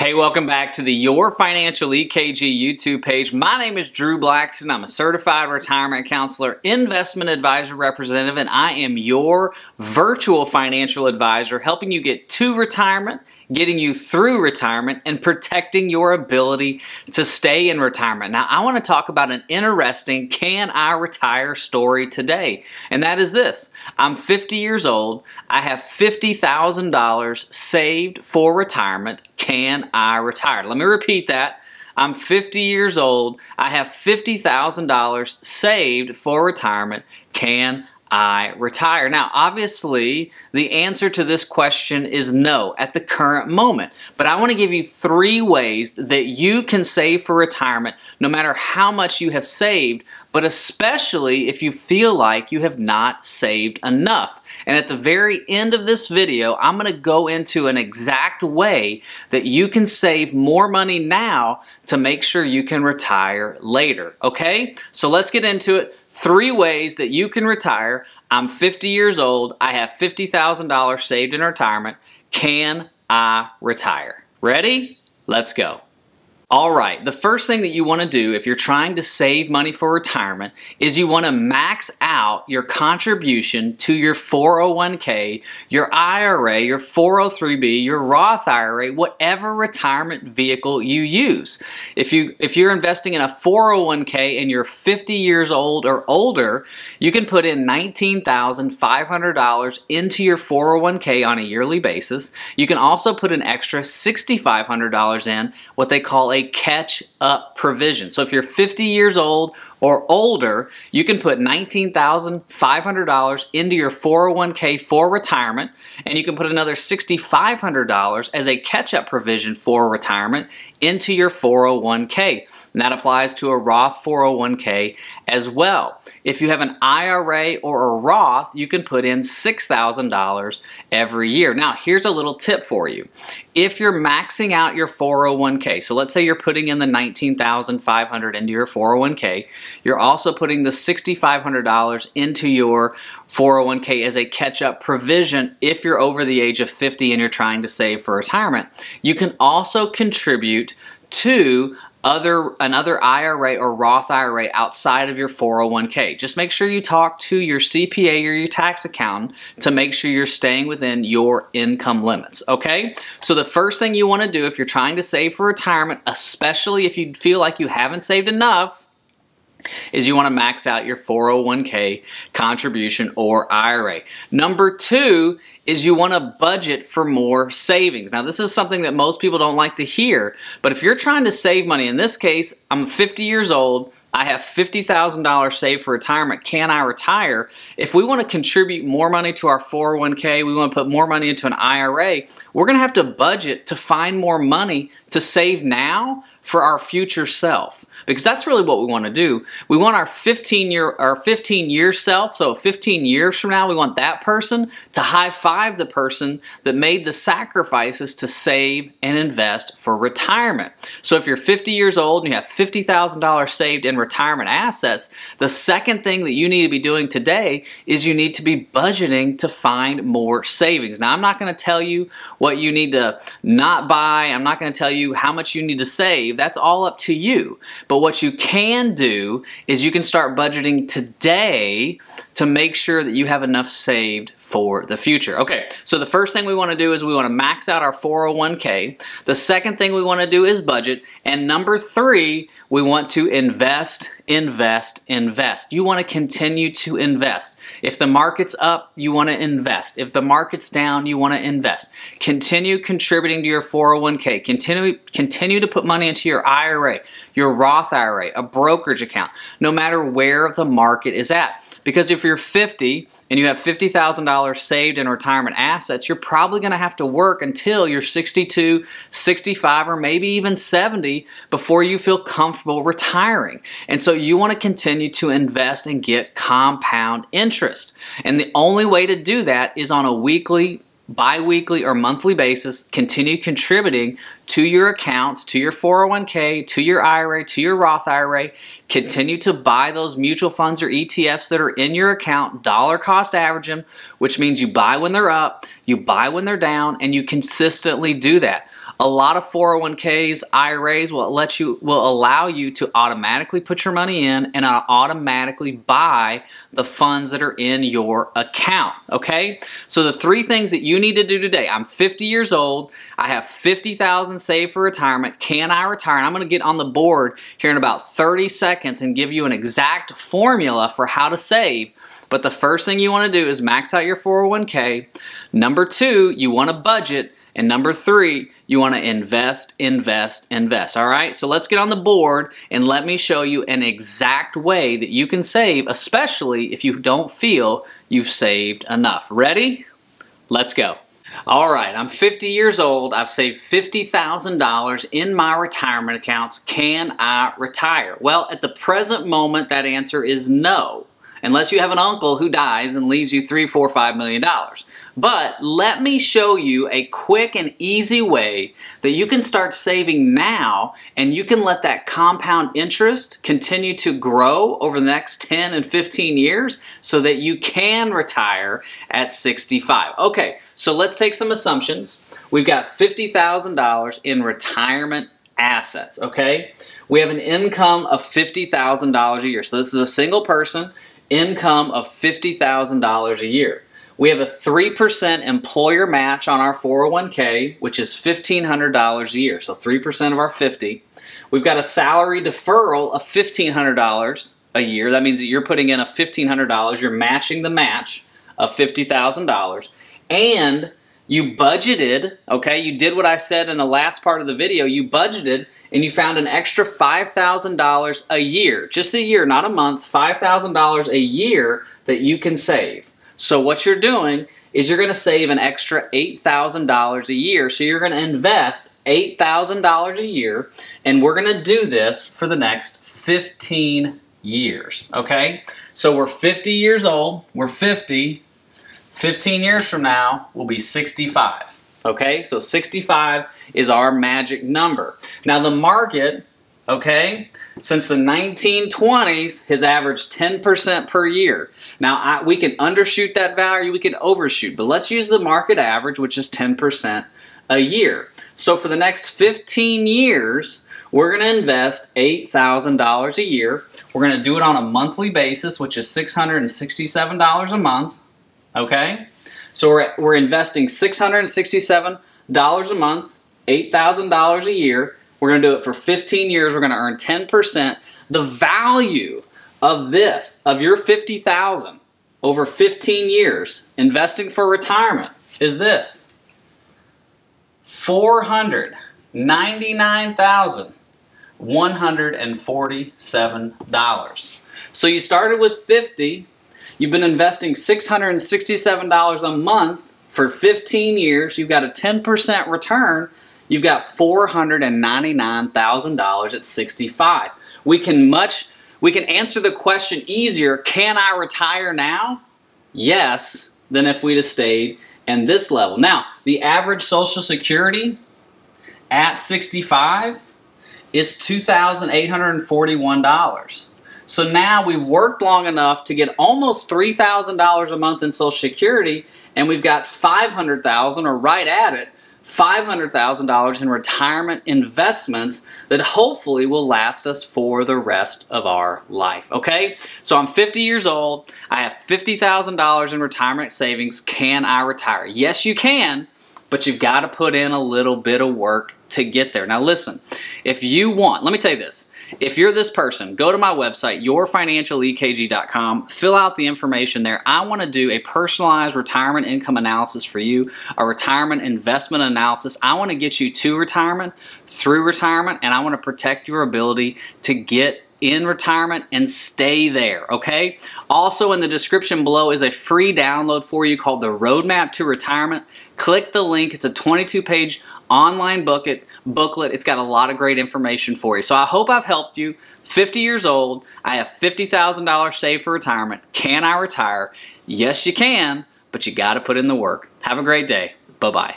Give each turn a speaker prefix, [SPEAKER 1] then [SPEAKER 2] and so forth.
[SPEAKER 1] Hey, welcome back to the Your Financial EKG YouTube page. My name is Drew Blackson. I'm a certified retirement counselor, investment advisor representative, and I am your virtual financial advisor, helping you get to retirement, getting you through retirement, and protecting your ability to stay in retirement. Now, I want to talk about an interesting can I retire story today, and that is this. I'm 50 years old. I have $50,000 saved for retirement. Can I retire? Let me repeat that. I'm 50 years old. I have $50,000 saved for retirement. Can I retire? Now, obviously, the answer to this question is no at the current moment. But I want to give you 3 ways that you can save for retirement no matter how much you have saved, but especially if you feel like you have not saved enough. And at the very end of this video, I'm going to go into an exact way that you can save more money now to make sure you can retire later. Okay? So let's get into it. 3 ways that you can retire. I'm 50 years old. I have $50,000 saved in retirement. Can I retire? Ready? Let's go. All right, the first thing that you want to do if you're trying to save money for retirement is you want to max out your contribution to your 401k, your IRA, your 403b, your Roth IRA, whatever retirement vehicle you use. If you're investing in a 401k and you're 50 years old or older, you can put in $19,500 into your 401k on a yearly basis. You can also put an extra $6,500 in what they call a catch-up provision. So if you're 50 years old or older, you can put $19,500 into your 401k for retirement, and you can put another $6,500 as a catch-up provision for retirement into your 401k. And that applies to a Roth 401k as well. If you have an IRA or a Roth, you can put in $6,000 every year. Now, here's a little tip for you. If you're maxing out your 401k, so let's say you're putting in the $19,500 into your 401k, you're also putting the $6,500 into your 401k as a catch-up provision if you're over the age of 50 and you're trying to save for retirement. You can also contribute to another IRA or Roth IRA outside of your 401k. Just make sure you talk to your CPA or your tax accountant to make sure you're staying within your income limits, okay? So the first thing you want to do if you're trying to save for retirement, especially if you feel like you haven't saved enough, is you want to max out your 401k contribution or IRA. Number 2 is you want to budget for more savings. Now, this is something that most people don't like to hear, but if you're trying to save money, in this case, I'm 50 years old, I have $50,000 saved for retirement. Can I retire? If we want to contribute more money to our 401k, we want to put more money into an IRA, we're going to have to budget to find more money to save now for our future self. Because that's really what we want to do. We want our 15-year self, so 15 years from now, we want that person to high-five the person that made the sacrifices to save and invest for retirement. So if you're 50 years old and you have $50,000 saved in retirement assets, the second thing that you need to be doing today is you need to be budgeting to find more savings. Now, I'm not going to tell you what you need to not buy. I'm not going to tell you how much you need to save. That's all up to you. But what you can do is you can start budgeting today to make sure that you have enough saved for the future. Okay, so the first thing we want to do is we want to max out our 401k. The second thing we want to do is budget. And number 3, we want to invest, invest, invest. You want to continue to invest. If the market's up, you want to invest. If the market's down, you want to invest. Continue contributing to your 401k. Continue to put money into your IRA, your Roth IRA, a brokerage account, no matter where the market is at. Because if you're 50 and you have $50,000 saved in retirement assets, you're probably going to have to work until you're 62, 65, or maybe even 70 before you feel comfortable retiring. And so you want to continue to invest and get compound interest. And the only way to do that is on a weekly, bi-weekly, or monthly basis. Continue contributing to your accounts, to your 401k, to your IRA, to your Roth IRA. Continue to buy those mutual funds or ETFs that are in your account, dollar cost average them, which means you buy when they're up, you buy when they're down, and you consistently do that. A lot of 401ks, IRAs will allow you to automatically put your money in and automatically buy the funds that are in your account, okay? So the three things that you need to do today: I'm 50 years old, I have $50,000 saved for retirement, can I retire? And I'm going to get on the board here in about 30 seconds and give you an exact formula for how to save. But the first thing you want to do is max out your 401k. Number two, you want to budget. And number three, you want to invest, invest, invest. All right, so let's get on the board and let me show you an exact way that you can save, especially if you don't feel you've saved enough. Ready? Let's go. All right, I'm 50 years old. I've saved $50,000 in my retirement accounts. Can I retire? Well, at the present moment, that answer is no, unless you have an uncle who dies and leaves you $3, $4, $5 million. But let me show you a quick and easy way that you can start saving now, and you can let that compound interest continue to grow over the next 10 and 15 years so that you can retire at 65. Okay, so let's take some assumptions. We've got $50,000 in retirement assets, okay? We have an income of $50,000 a year. So this is a single person, income of $50,000 a year. We have a 3% employer match on our 401k, which is $1,500 a year, so 3% of our 50. We've got a salary deferral of $1,500 a year. That means that you're putting in a $1,500, you're matching the match of $50,000. And you budgeted, okay, you did what I said in the last part of the video, you budgeted and you found an extra $5,000 a year, just a year, not a month, $5,000 a year that you can save. So what you're doing is you're going to save an extra $8,000 a year. So you're going to invest $8,000 a year, and we're going to do this for the next 15 years, okay? So we're 50 years old, we're 50, 15 years from now, we'll be 65, okay? So 65 is our magic number. Now the market, okay, since the 1920s has averaged 10% per year. Now we can undershoot that value, we can overshoot, but let's use the market average, which is 10% a year. So for the next 15 years, we're going to invest $8,000 a year. We're going to do it on a monthly basis, which is $667 a month, okay? So we're investing $667 a month, $8,000 a year. We're going to do it for 15 years. We're going to earn 10%. The value of this, of your $50,000 over 15 years, investing for retirement, is this: $499,147. So you started with 50. You've been investing $667 a month for 15 years. You've got a 10% return. You've got $499,000 at 65. We can answer the question easier, can I retire now? Yes, than if we'd have stayed in this level. Now, the average Social Security at 65 is $2,841. So now we've worked long enough to get almost $3,000 a month in Social Security, and we've got $500,000, or right at it, $500,000 in retirement investments that hopefully will last us for the rest of our life, okay? So I'm 50 years old. I have $50,000 in retirement savings. Can I retire? Yes, you can, but you've got to put in a little bit of work to get there. Now listen, if you want, let me tell you this. If you're this person, go to my website, yourfinancialekg.com, fill out the information there. I want to do a personalized retirement income analysis for you, a retirement investment analysis. I want to get you to retirement, through retirement, and I want to protect your ability to get in retirement and stay there, okay? Also in the description below is a free download for you called the Roadmap to Retirement. Click the link. It's a 22-page online booklet. It's got a lot of great information for you. So I hope I've helped you. 50 years old. I have $50,000 saved for retirement. Can I retire? Yes, you can, but you got to put in the work. Have a great day. Bye-bye.